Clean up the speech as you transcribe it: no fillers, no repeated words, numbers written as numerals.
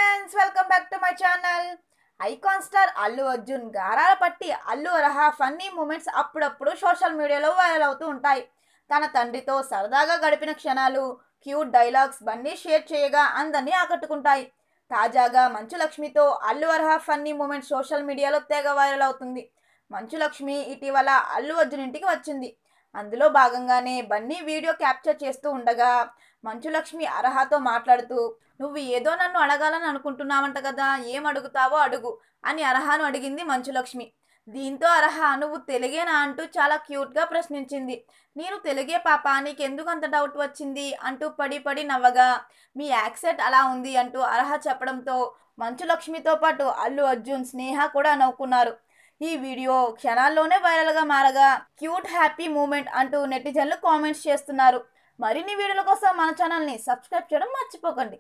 Friends, welcome back to my channel. Icon star Allu Arjun గారాల పట్టి Allu Arha funny moments అప్పుడప్పుడు social మీడియాలో వైరల్ అవుతూ ఉంటాయి. తన తండ్రితో సరదాగా గడిపిన క్షణాలు, క్యూట్ డైలాగ్స్ బన్నీ షేర్ చేయగా అందరినీ ఆకట్టుకుంటాయి. తాజాగా మంచు లక్ష్మితో Allu Arha funny moment social మీడియాలో తెగ వైరల్ అవుతుంది. మంచు లక్ష్మి ఇటీవల అల్లు అర్జున్ ఇంటికి వచ్చింది. అందులో భాగంగానే బన్నీ వీడియో క్యాప్చర్ చేస్తూ ఉండగా మంచు లక్ష్మి అర్హతో మాట్లాడుతూ, నువ్వు ఏదో నన్ను అడగాలని అనుకుంటున్నావంట కదా, ఏం అడుగుతావో అడుగు అని అర్హను అడిగింది మంచు లక్ష్మి. దీంతో అర్హ, నువ్వు తెలుగేనా అంటూ చాలా క్యూట్గా ప్రశ్నించింది. నేను తెలుగే పాప, నీకెందుకు అంత డౌట్ వచ్చింది అంటూ పడి పడి నవ్వగా, మీ యాక్సెంట్ అలా ఉంది అంటూ అర్హ చెప్పడంతో మంచు లక్ష్మితో పాటు అల్లు అర్జున్, స్నేహ కూడా నవ్వుకున్నారు. ఈ వీడియో క్షణాల్లోనే వైరల్గా మారగా క్యూట్ హ్యాపీ మూమెంట్ అంటూ నెటిజన్లు కామెంట్స్ చేస్తున్నారు. మరిన్ని వీడియోల కోసం మన ఛానల్ని సబ్స్క్రైబ్ చేయడం మర్చిపోకండి.